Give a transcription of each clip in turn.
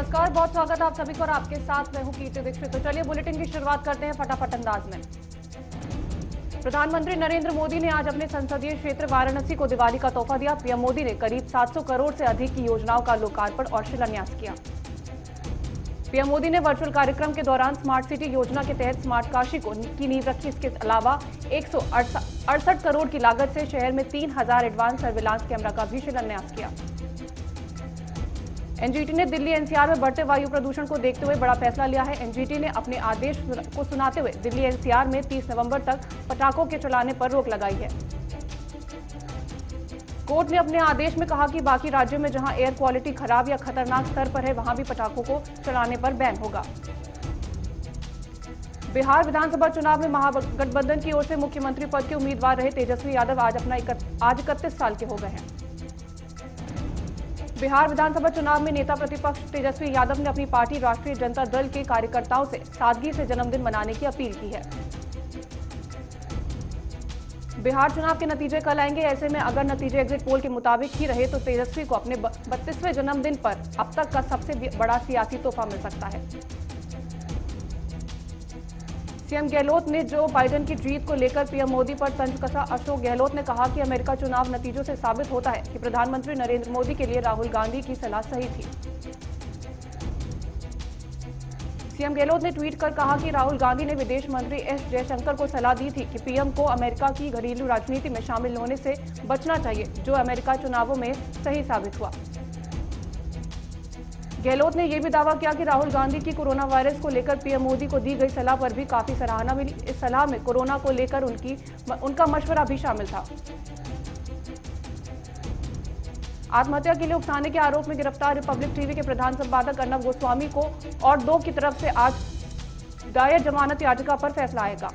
नमस्कार, बहुत स्वागत है आप सभी को और आपके साथ मैं हूं कीर्ति दीक्षित। तो चलिए बुलेटिन की शुरुआत करते हैं फटाफट अंदाज में। प्रधानमंत्री नरेंद्र मोदी ने आज अपने संसदीय क्षेत्र वाराणसी को दिवाली का तोहफा दिया। पीएम मोदी ने करीब 700 करोड़ से अधिक की योजनाओं का लोकार्पण और शिलान्यास किया। पीएम मोदी ने वर्चुअल कार्यक्रम के दौरान स्मार्ट सिटी योजना के तहत स्मार्ट काशी की नींव रखी। इसके अलावा 168 करोड़ की लागत से शहर में 3000 एडवांस सर्विलांस कैमरा का भी शिलान्यास किया। एनजीटी ने दिल्ली एनसीआर में बढ़ते वायु प्रदूषण को देखते हुए बड़ा फैसला लिया है। एनजीटी ने अपने आदेश को सुनाते हुए दिल्ली एनसीआर में 30 नवंबर तक पटाखों के चलाने पर रोक लगाई है। कोर्ट ने अपने आदेश में कहा कि बाकी राज्यों में जहां एयर क्वालिटी खराब या खतरनाक स्तर पर है वहां भी पटाखों को चलाने पर बैन होगा। बिहार विधानसभा चुनाव में महागठबंधन की ओर से मुख्यमंत्री पद के उम्मीदवार रहे तेजस्वी यादव आज 31 साल के हो गए हैं। बिहार विधानसभा चुनाव में नेता प्रतिपक्ष तेजस्वी यादव ने अपनी पार्टी राष्ट्रीय जनता दल के कार्यकर्ताओं से सादगी से जन्मदिन मनाने की अपील की है। बिहार चुनाव के नतीजे कल आएंगे। ऐसे में अगर नतीजे एग्जिट पोल के मुताबिक ही रहे तो तेजस्वी को अपने 32वें जन्मदिन पर अब तक का सबसे बड़ा सियासी तोहफा मिल सकता है। सीएम गहलोत ने जो बाइडेन की जीत को लेकर पीएम मोदी पर तंज कसा। अशोक गहलोत ने कहा कि अमेरिका चुनाव नतीजों से साबित होता है कि प्रधानमंत्री नरेंद्र मोदी के लिए राहुल गांधी की सलाह सही थी। सीएम गहलोत ने ट्वीट कर कहा कि राहुल गांधी ने विदेश मंत्री एस जयशंकर को सलाह दी थी कि पीएम को अमेरिका की घरेलू राजनीति में शामिल होने से बचना चाहिए, जो अमेरिका चुनावों में सही साबित हुआ। गहलोत ने यह भी दावा किया कि राहुल गांधी की कोरोना वायरस को लेकर पीएम मोदी को दी गई सलाह पर भी काफी सराहना मिली। इस सलाह में कोरोना को लेकर उनका मशवरा भी शामिल था। आत्महत्या के लिए उकसाने के आरोप में गिरफ्तार रिपब्लिक टीवी के प्रधान संपादक अर्नब गोस्वामी को और 2 की तरफ से आज दायर जमानत याचिका पर फैसला आएगा।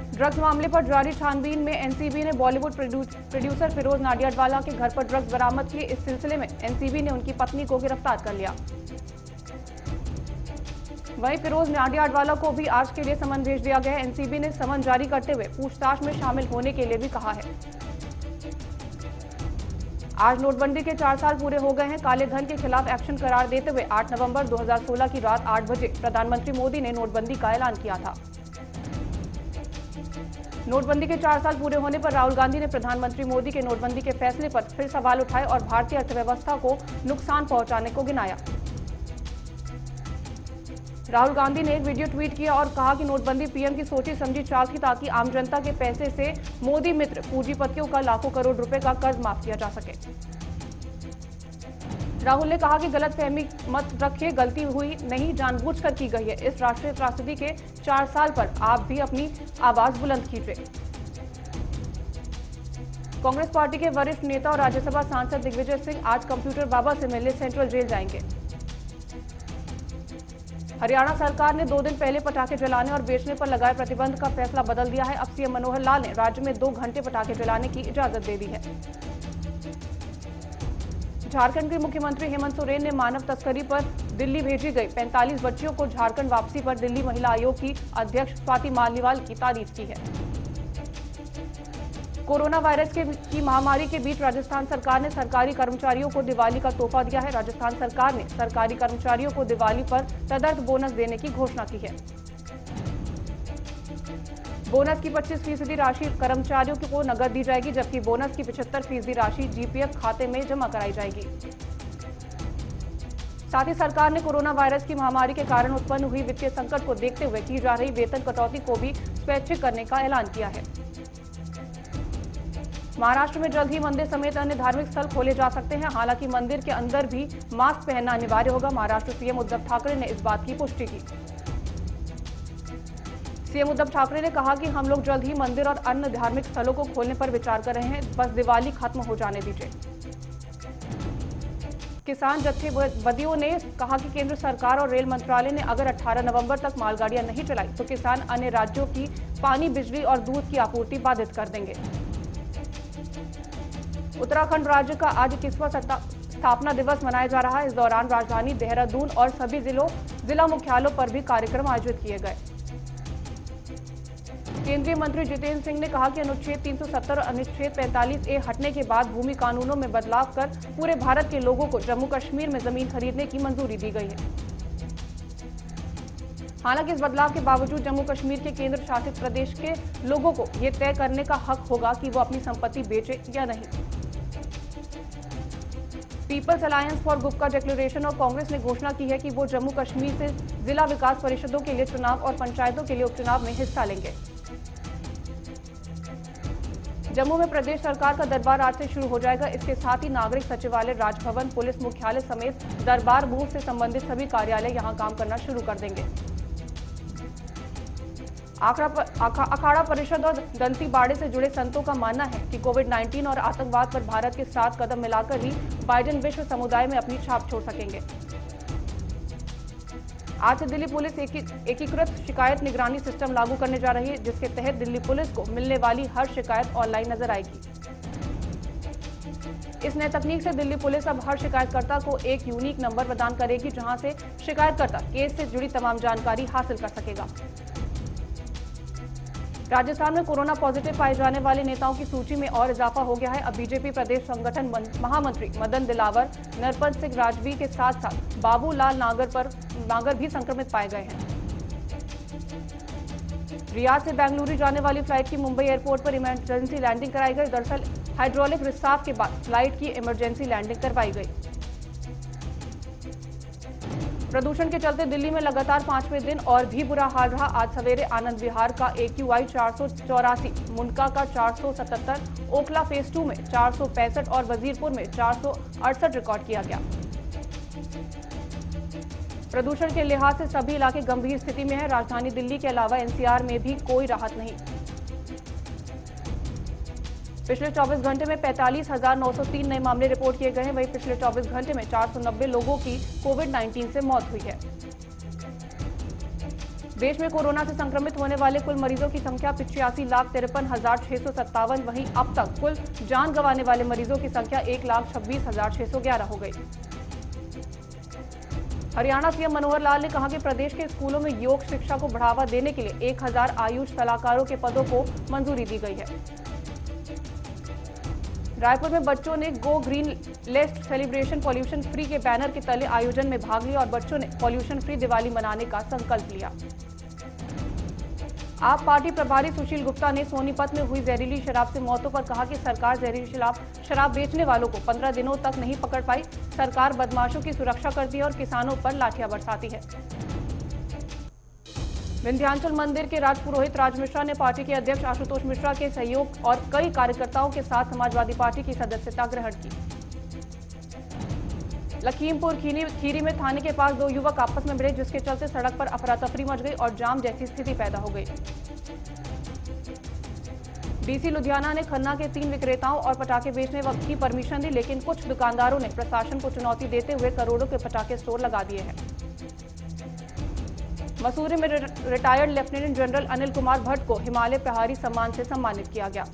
ड्रग्स मामले पर जारी छानबीन में एनसीबी ने बॉलीवुड प्रोड्यूसर फिरोज नाडियाडवाला के घर पर ड्रग्स बरामद किए। इस सिलसिले में एनसीबी ने उनकी पत्नी को गिरफ्तार कर लिया। वहीं फिरोज नाडियाडवाला को भी आज के लिए समन भेज दिया गया है। एनसीबी ने समन जारी करते हुए पूछताछ में शामिल होने के लिए भी कहा है। आज नोटबंदी के 4 साल पूरे हो गए हैं। काले धन के खिलाफ एक्शन करार देते हुए 8 नवंबर 2016 की रात 8 बजे प्रधानमंत्री मोदी ने नोटबंदी का ऐलान किया था। नोटबंदी के 4 साल पूरे होने पर राहुल गांधी ने प्रधानमंत्री मोदी के नोटबंदी के फैसले पर फिर सवाल उठाए और भारतीय अर्थव्यवस्था को नुकसान पहुंचाने को गिनाया। राहुल गांधी ने एक वीडियो ट्वीट किया और कहा कि नोटबंदी पीएम की सोची समझी चाल थी ताकि आम जनता के पैसे से मोदी मित्र पूंजीपतियों का लाखों करोड़ रुपए का कर्ज माफ किया जा सके। राहुल ने कहा कि गलतफहमी मत रखिए, गलती हुई नहीं, जानबूझकर की गई है। इस राष्ट्रीय त्रासदी के 4 साल पर आप भी अपनी आवाज बुलंद कीजिए। कांग्रेस पार्टी के वरिष्ठ नेता और राज्यसभा सांसद दिग्विजय सिंह आज कंप्यूटर बाबा से मिलने सेंट्रल जेल जाएंगे। हरियाणा सरकार ने 2 दिन पहले पटाखे जलाने और बेचने पर लगाए प्रतिबंध का फैसला बदल दिया है। अब सीएम मनोहर लाल ने राज्य में 2 घंटे पटाखे जलाने की इजाजत दे दी है। झारखंड के मुख्यमंत्री हेमंत सोरेन ने मानव तस्करी पर दिल्ली भेजी गई 45 बच्चियों को झारखंड वापसी पर दिल्ली महिला आयोग की अध्यक्ष स्वाति मालीवाल की तारीफ की है। कोरोना वायरस की महामारी के बीच राजस्थान सरकार ने सरकारी कर्मचारियों को दिवाली का तोहफा दिया है। राजस्थान सरकार ने सरकारी कर्मचारियों को दिवाली पर तदर्थ बोनस देने की घोषणा की है। बोनस की 25% राशि कर्मचारियों को नकद दी जाएगी, जबकि बोनस की 75% राशि जीपीएफ खाते में जमा कराई जाएगी। साथ ही सरकार ने कोरोना वायरस की महामारी के कारण उत्पन्न हुई वित्तीय संकट को देखते हुए की जा रही वेतन कटौती को भी स्वैच्छिक करने का ऐलान किया है। महाराष्ट्र में जल्द ही मंदिर समेत अन्य धार्मिक स्थल खोले जा सकते हैं। हालांकि मंदिर के अंदर भी मास्क पहनना अनिवार्य होगा। महाराष्ट्र सीएम उद्धव ठाकरे ने इस बात की पुष्टि की। सीएम उद्धव ठाकरे ने कहा कि हम लोग जल्द ही मंदिर और अन्य धार्मिक स्थलों को खोलने पर विचार कर रहे हैं, बस दिवाली खत्म हो जाने दीजिए। किसान जत्थेबंदियों ने कहा कि केंद्र सरकार और रेल मंत्रालय ने अगर 18 नवंबर तक मालगाड़ियां नहीं चलाई तो किसान अन्य राज्यों की पानी, बिजली और दूध की आपूर्ति बाधित कर देंगे। उत्तराखंड राज्य का आज 21वां स्थापना दिवस मनाया जा रहा है। इस दौरान राजधानी देहरादून और सभी जिला मुख्यालयों पर भी कार्यक्रम आयोजित किए गए। केंद्रीय मंत्री जितेंद्र सिंह ने कहा कि अनुच्छेद 370 और अनुच्छेद 45A हटने के बाद भूमि कानूनों में बदलाव कर पूरे भारत के लोगों को जम्मू कश्मीर में जमीन खरीदने की मंजूरी दी गई है। हालांकि इस बदलाव के बावजूद जम्मू कश्मीर के केंद्र शासित प्रदेश के लोगों को यह तय करने का हक होगा कि वो अपनी संपत्ति बेचे या नहीं। पीपल्स अलायंस फॉर गुपका डिक्लेरेशन और कांग्रेस ने घोषणा की है कि वो जम्मू कश्मीर से जिला विकास परिषदों के लिए चुनाव और पंचायतों के लिए उपचुनाव में हिस्सा लेंगे। जम्मू में प्रदेश सरकार का दरबार आज से शुरू हो जाएगा। इसके साथ ही नागरिक सचिवालय, राजभवन, पुलिस मुख्यालय समेत दरबार मूव से संबंधित सभी कार्यालय यहां काम करना शुरू कर देंगे। अखाड़ा परिषद और दंतीबाड़े से जुड़े संतों का मानना है कि कोविड-19 और आतंकवाद पर भारत के साथ कदम मिलाकर ही बाइडेन विश्व समुदाय में अपनी छाप छोड़ सकेंगे। आज से दिल्ली पुलिस एकीकृत शिकायत निगरानी सिस्टम लागू करने जा रही है, जिसके तहत दिल्ली पुलिस को मिलने वाली हर शिकायत ऑनलाइन नजर आएगी। इस नई तकनीक से दिल्ली पुलिस अब हर शिकायतकर्ता को एक यूनिक नंबर प्रदान करेगी, जहां से शिकायतकर्ता केस से जुड़ी तमाम जानकारी हासिल कर सकेगा। राजस्थान में कोरोना पॉजिटिव पाए जाने वाले नेताओं की सूची में और इजाफा हो गया है। अब बीजेपी प्रदेश संगठन महामंत्री मदन दिलावर, नरपत सिंह राजवी के साथ साथ बाबूलाल नागर भी संक्रमित पाए गए हैं। रियाद से बेंगलुरु जाने वाली फ्लाइट की मुंबई एयरपोर्ट पर इमरजेंसी लैंडिंग कराई गई। दरअसल हाइड्रोलिक रिसाव के बाद फ्लाइट की इमरजेंसी लैंडिंग करवाई गई। प्रदूषण के चलते दिल्ली में लगातार 5वें दिन और भी बुरा हाल रहा। आज सवेरे आनंद विहार का AQI 484, मुंडका का 477, ओखला फेज 2 में 465 और वजीरपुर में 468 रिकॉर्ड किया गया। प्रदूषण के लिहाज से सभी इलाके गंभीर स्थिति में है। राजधानी दिल्ली के अलावा NCR में भी कोई राहत नहीं। पिछले 24 घंटे में 45,903 नए मामले रिपोर्ट किए गए हैं। वहीं पिछले 24 घंटे में 490 लोगों की कोविड-19 से मौत हुई है। देश में कोरोना से संक्रमित होने वाले कुल मरीजों की संख्या 85,53,657। वहीं अब तक कुल जान गंवाने वाले मरीजों की संख्या 1,26,611 हो गई। हरियाणा सीएम मनोहर लाल ने कहा कि प्रदेश के स्कूलों में योग शिक्षा को बढ़ावा देने के लिए 1000 आयुष सलाहकारों के पदों को मंजूरी दी गई है। रायपुर में बच्चों ने go green lest celebration pollution free के बैनर के तले आयोजन में भाग लिया और बच्चों ने पॉल्यूशन फ्री दिवाली मनाने का संकल्प लिया। आप पार्टी प्रभारी सुशील गुप्ता ने सोनीपत में हुई जहरीली शराब से मौतों पर कहा कि सरकार जहरीली शराब बेचने वालों को 15 दिनों तक नहीं पकड़ पाई। सरकार बदमाशों की सुरक्षा करती है और किसानों पर लाठियां बरसाती है। विंध्याचल मंदिर के राजपुरोहित राज मिश्रा ने पार्टी के अध्यक्ष आशुतोष मिश्रा के सहयोग और कई कार्यकर्ताओं के साथ समाजवादी पार्टी की सदस्यता ग्रहण की। लखीमपुर खीरी में थाने के पास दो युवक आपस में भिड़े, जिसके चलते सड़क पर अफरा तफरी मच गई और जाम जैसी स्थिति पैदा हो गई। डीसी लुधियाना ने खन्ना के 3 विक्रेताओं और पटाखे बेचने की परमिशन दी, लेकिन कुछ दुकानदारों ने प्रशासन को चुनौती देते हुए करोड़ों के पटाखे स्टोर लगा दिए हैं। मसूरी में retired lieutenant general Anil Kumar Bhatt को हिमालय प्रहारी सम्मान से सम्मानित किया गया।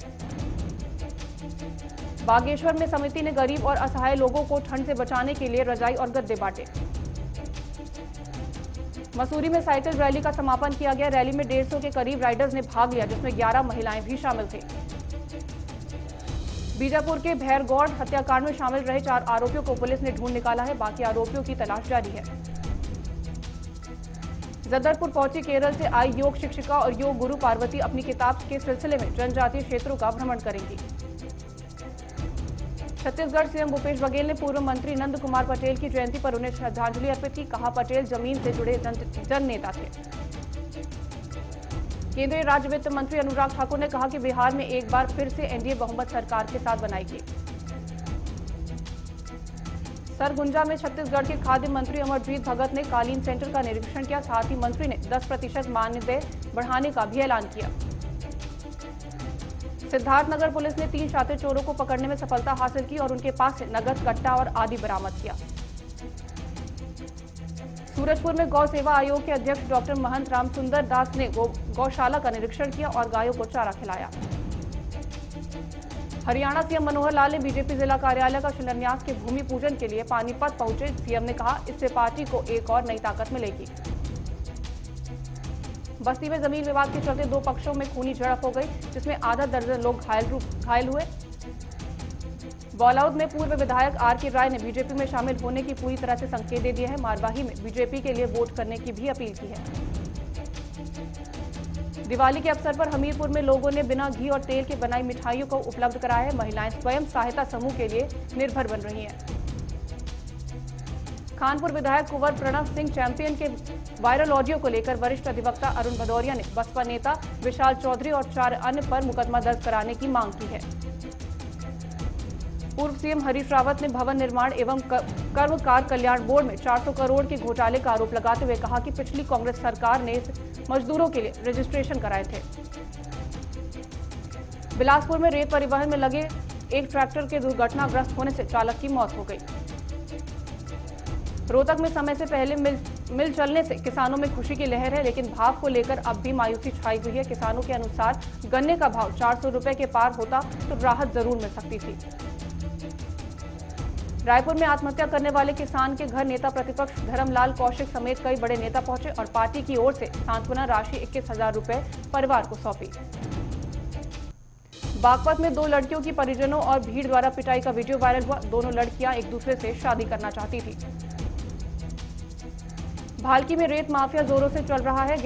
बागेश्वर में समिति ने गरीब और असहाय लोगों को ठंड से बचाने के लिए रजाई और गद्दे बांटे। मसूरी में साइकिल रैली का समापन किया गया। रैली में 150 के करीब राइडर्स ने भाग लिया, जिसमें 11 महिलाएं भी शामिल थे। बीजापुर के भैरगौड़ हत्याकांड में शामिल रहे 4 आरोपियों को पुलिस ने ढूंढ निकाला है। बाकी आरोपियों की तलाश जारी है। जदरपुर पहुंची केरल से आई योग शिक्षिका और योग गुरु पार्वती अपनी किताब के सिलसिले में जनजातीय क्षेत्रों का भ्रमण करेंगी। छत्तीसगढ़ सीएम भूपेश बघेल ने पूर्व मंत्री नंद कुमार पटेल की जयंती पर उन्हें श्रद्धांजलि अर्पित की। कहा, पटेल जमीन से जुड़े जन नेता थे। केंद्रीय राज्य वित्त मंत्री अनुराग ठाकुर ने कहा कि बिहार में एक बार फिर से एनडीए बहुमत सरकार के साथ बनाएगी। सरगुंजा में छत्तीसगढ़ के खाद्य मंत्री अमरजीत भगत ने कालीन सेंटर का निरीक्षण किया। साथ ही मंत्री ने 10% मानदेय बढ़ाने का भी ऐलान किया। सिद्धार्थनगर पुलिस ने 3 शातिर चोरों को पकड़ने में सफलता हासिल की और उनके पास से नगद, कट्टा और आदि बरामद किया। सूरजपुर में गौ सेवा आयोग के अध्यक्ष डॉक्टर महंत राम सुंदर दास ने गौशाला का निरीक्षण किया और गायों को चारा खिलाया। हरियाणा सीएम मनोहर लाल ने बीजेपी जिला कार्यालय का शिलान्यास के भूमि पूजन के लिए पानीपत पहुंचे। सीएम ने कहा, इससे पार्टी को एक और नई ताकत मिलेगी। बस्ती में जमीन विवाद के चलते दो पक्षों में खूनी झड़प हो गई, जिसमें आधा दर्जन लोग घायल हुए। बौलाउद में पूर्व विधायक आर.के. राय ने बीजेपी में शामिल होने की पूरी तरह से संकेत दे दिए हैं। मारवाही में बीजेपी के लिए वोट करने की भी अपील की है। दिवाली के अवसर पर हमीरपुर में लोगों ने बिना घी और तेल के बनाई मिठाइयों को उपलब्ध कराया है। महिलाएं स्वयं सहायता समूह के लिए निर्भर बन रही हैं। खानपुर विधायक कुंवर प्रणव सिंह चैंपियन के वायरल ऑडियो को लेकर वरिष्ठ अधिवक्ता अरुण भदौरिया ने बसपा नेता विशाल चौधरी और 4 अन्य पर मुकदमा दर्ज कराने की मांग की है। पूर्व सीएम हरीश रावत ने भवन निर्माण एवं कर्मकार कल्याण बोर्ड में 400 करोड़ के घोटाले का आरोप लगाते हुए कहा कि पिछली कांग्रेस सरकार ने मजदूरों के लिए रजिस्ट्रेशन कराए थे। बिलासपुर में रेत परिवहन में लगे एक ट्रैक्टर के दुर्घटनाग्रस्त होने से चालक की मौत हो गई। रोहतक में समय से पहले मिल चलने से किसानों में खुशी की लहर है, लेकिन भाव को लेकर अब भी मायूसी छाई हुई है। किसानों के अनुसार गन्ने का भाव 400 रुपए के पार होता तो राहत जरूर मिल सकती थी। रायपुर में आत्महत्या करने वाले किसान के घर नेता प्रतिपक्ष धर्मलाल कौशिक समेत कई बड़े नेता पहुंचे और पार्टी की ओर से सांत्वना राशि 21,000 रुपए परिवार को सौंपी। बागपत में 2 लड़कियों की परिजनों और भीड़ द्वारा पिटाई का वीडियो वायरल हुआ। दोनों लड़कियां एक दूसरे से शादी करना चाहती थी। भालकी में रेत माफिया जोरों से चल रहा है।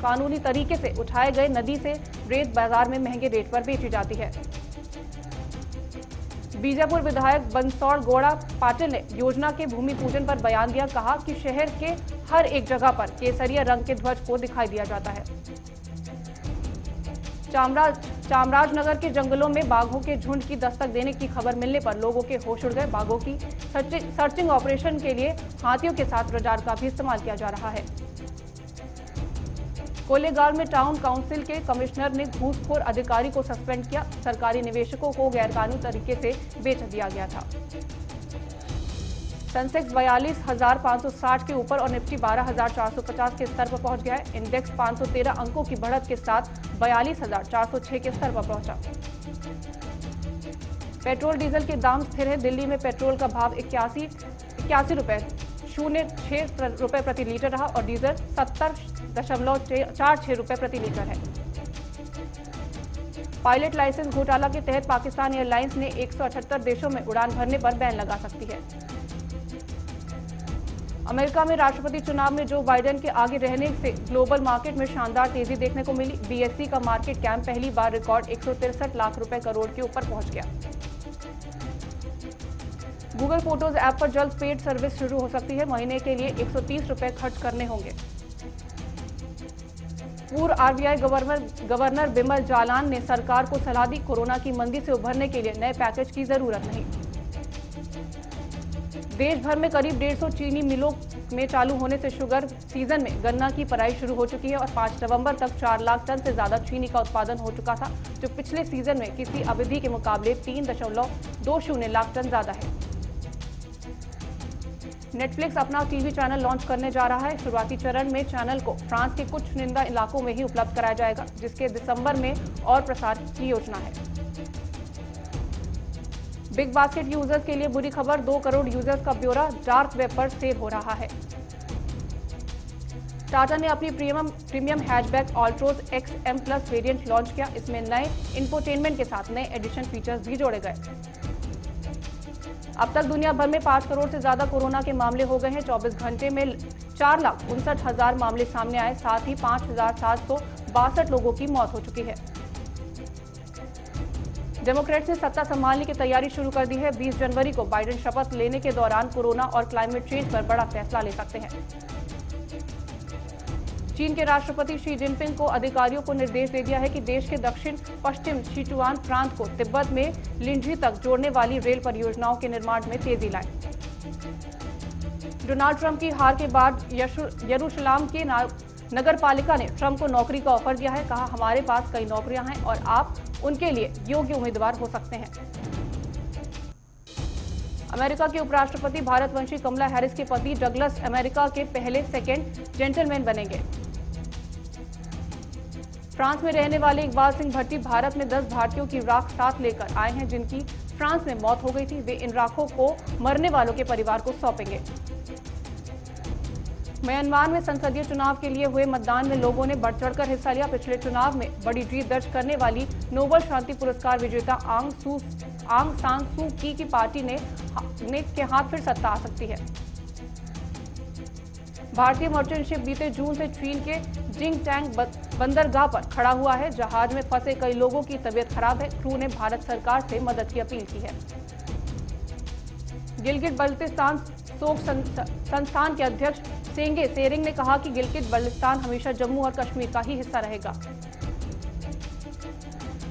कानूनी तरीके से उठाए गए नदी से रेत बाजार में महंगे रेट पर बेची जाती है। बीजापुर विधायक बंसौड़ गौड़ा पाटिल ने योजना के भूमि पूजन पर बयान दिया। कहा कि शहर के हर एक जगह पर केसरिया रंग के ध्वज को दिखाई दिया जाता है। चामराजनगर के जंगलों में बाघों के झुंड की दस्तक देने की खबर मिलने पर लोगों के होश उड़ गए। बाघों की सर्चिंग ऑपरेशन के लिए हाथियों के साथ रडार का भी इस्तेमाल किया जा रहा है। कोलेगांव में टाउन काउंसिल के कमिश्नर ने घूसखोर अधिकारी को सस्पेंड किया। सरकारी निवेशकों को गैरकानूनी तरीके से बेच दिया गया था। सेंसेक्स 42,560 के ऊपर और निफ्टी 12,450 के स्तर पर पहुंच गया है। इंडेक्स 513 अंकों की बढ़त के साथ 42,406 के स्तर पर पहुंचा। पेट्रोल डीजल के दाम स्थिर है। दिल्ली में पेट्रोल का भाव 81.06 रुपए प्रति लीटर रहा और डीजल 70.46 रुपए प्रति लीटर है। पायलट लाइसेंस घोटाला के तहत पाकिस्तान एयरलाइंस ने 178 देशों में उड़ान भरने पर बैन लगा सकती है। अमेरिका में राष्ट्रपति चुनाव में जो बाइडेन के आगे रहने से ग्लोबल मार्केट में शानदार तेजी देखने को मिली। बीएसई का मार्केट कैप पहली बार रिकॉर्ड 163 लाख रुपए करोड़ के ऊपर पहुंच गया। गूगल फोटोज ऐप पर जल्द पेड सर्विस शुरू हो सकती है। महीने के लिए 130 रुपए खर्च करने होंगे। पूर्व आरबीआई गवर्नर बिमल जालान ने सरकार को सलाह दी। कोरोना की मंदी से उभरने के लिए नए पैकेज की जरूरत नहीं। देश भर में करीब 150 चीनी मिलों में चालू होने से शुगर सीजन में गन्ना की पेराई शुरू हो चुकी है और 5 नवंबर तक 4 लाख टन से ज्यादा चीनी का उत्पादन हो चुका था, जो पिछले सीजन में किसी अवधि के मुकाबले 3.20 लाख टन ज्यादा है। नेटफ्लिक्स अपना टीवी चैनल लॉन्च करने जा रहा है। शुरुआती चरण में चैनल को फ्रांस के कुछ चुनिंदा इलाकों में ही उपलब्ध कराया जाएगा, जिसके दिसंबर में और प्रसार की योजना है। बिग बास्केट यूजर्स के लिए बुरी खबर। 2 करोड़ यूजर्स का ब्यौरा डार्क वेब पर सेल हो रहा है। टाटा ने अपनी premium hatchback Altroz XM plus variant launch किया। इसमें नए इंफोटेनमेंट के साथ नए एडिशन फीचर्स भी जोड़े गए। अब तक दुनिया भर में 5 करोड़ से ज्यादा कोरोना के मामले हो गए हैं। 24 घंटे में 4,59,000 मामले सामने आए। साथ ही 5,762 लोगों की मौत हो चुकी है। डेमोक्रेट्स ने सत्ता संभालने की तैयारी शुरू कर दी है। 20 जनवरी को बाइडेन शपथ लेने के दौरान कोरोना और क्लाइमेट चेंज पर बड़ा फैसला ले सकते हैं। चीन के राष्ट्रपति शी जिनपिंग को अधिकारियों को निर्देश दे दिया है कि देश के दक्षिण पश्चिम सिचुआन प्रांत को तिब्बत में लिंझी तक जोड़ने वाली रेल परियोजनाओं के निर्माण में तेजी लाएं। डोनाल्ड ट्रंप की हार के बाद यरूशलेम की नगर पालिका ने ट्रंप को नौकरी का ऑफर दिया है। कहा, हमारे पास कई नौकरियां हैं और आप उनके लिए योग्य उम्मीदवार हो सकते हैं। अमेरिका के उपराष्ट्रपति भारतवंशी कमला हैरिस के पति डगलस अमेरिका के पहले सेकंड जेंटलमैन बनेंगे। फ्रांस में रहने वाले इकबाल सिंह भट्टी भारत में 10 भारतीयों की राख साथ लेकर आए हैं, जिनकी फ्रांस में मौत हो गई थी। वे इन राखों को मरने वालों के परिवार को सौंपेंगे। म्यांमार में संसदीय चुनाव के लिए हुए मतदान में लोगों ने बढ़ चढ़कर हिस्सा लिया। पिछले चुनाव में बड़ी जीत दर्ज करने वाली नोबेल शांति पुरस्कार विजेता आंग सान सू की पार्टी के हाथ फिर सत्ता आ सकती है। भारतीय मर्चेंट शिप बीते जून से चीन के जिंगटैंग बंदरगाह पर खड़ा हुआ है। जहाज में फंसे कई लोगों की तबीयत खराब है। क्रू ने भारत सरकार से मदद की अपील की है। गिलगित बल्तिस्तान शोक संस्थान के अध्यक्ष सेंगे सेरिंग ने कहा कि गिलगित बल्तिस्तान हमेशा जम्मू और कश्मीर का ही हिस्सा रहेगा।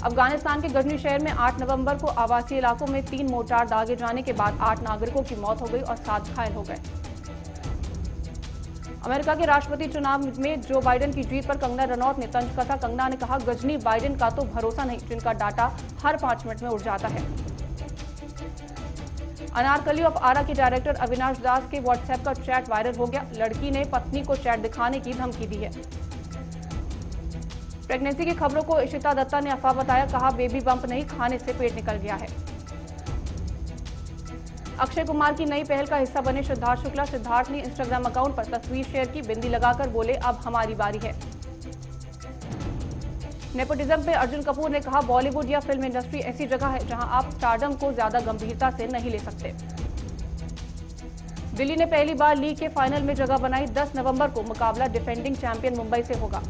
अफगानिस्तान के गजनी शहर में 8 नवंबर को आवासीय इलाकों में 3 मोर्टार दागे जाने के बाद 8 नागरिकों की मौत हो गई और 7 घायल हो गए। अमेरिका के राष्ट्रपति चुनाव में जो बाइडेन की जीत पर कंगना रनौत ने तंज कसा। कंगना ने कहा, गजनी बाइडेन का तो भरोसा नहीं, जिनका डाटा हर 5 मिनट में उड़ जाता है। अनारकली ऑफ आरा के डायरेक्टर अविनाश दास के व्हाट्सएप का चैट वायरल हो गया। लड़की ने पत्नी को चैट दिखाने की धमकी दी है। प्रेगनेंसी की खबरों को इशिता दत्ता ने अफवाह बताया। कहा, बेबी बम्प नहीं, खाने से पेट निकल गया है। अक्षय कुमार की नई पहल का हिस्सा बने सिद्धार्थ शुक्ला। सिद्धार्थ ने इंस्टाग्राम अकाउंट पर तस्वीर शेयर की। बिंदी लगाकर बोले, अब हमारी बारी है। नेपोटिज्म पे अर्जुन कपूर ने कहा, बॉलीवुड या फिल्म इंडस्ट्री ऐसी जगह है जहां आप स्टारडम को ज्यादा गंभीरता से नहीं ले सकते। दिल्ली ने पहली बार लीग के फाइनल में जगह बनाई। 10 नवंबर को मुकाबला डिफेंडिंग चैंपियन मुंबई से होगा।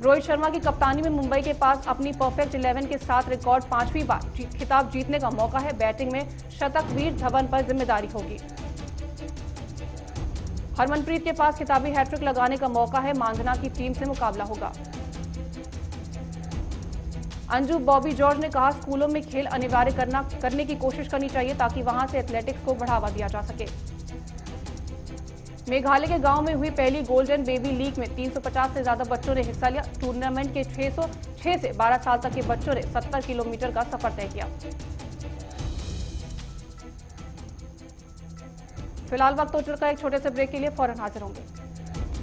रोहित शर्मा की कप्तानी में मुंबई के पास अपनी परफेक्ट 11 के साथ रिकॉर्ड 5वीं बार खिताब जीतने का मौका है। बैटिंग में शतकवीर धवन पर जिम्मेदारी होगी। हरमनप्रीत के पास खिताबी हैट्रिक लगाने का मौका है। मांधना की टीम से मुकाबला होगा। अंजू बॉबी जॉर्ज ने कहा, स्कूलों में खेल अनिवार्य करने की कोशिश करनी चाहिए ताकि वहां से एथलेटिक्स को बढ़ावा दिया जा सके। मेघालय के गांव में हुई पहली गोल्डन बेबी लीग में 350 से ज्यादा बच्चों ने हिस्सा लिया। टूर्नामेंट के 606 से 12 साल तक के बच्चों ने 70 किलोमीटर का सफर तय किया। फिलहाल वक्त हो चुका है एक छोटे से ब्रेक के लिए, फौरन हाजिर होंगे।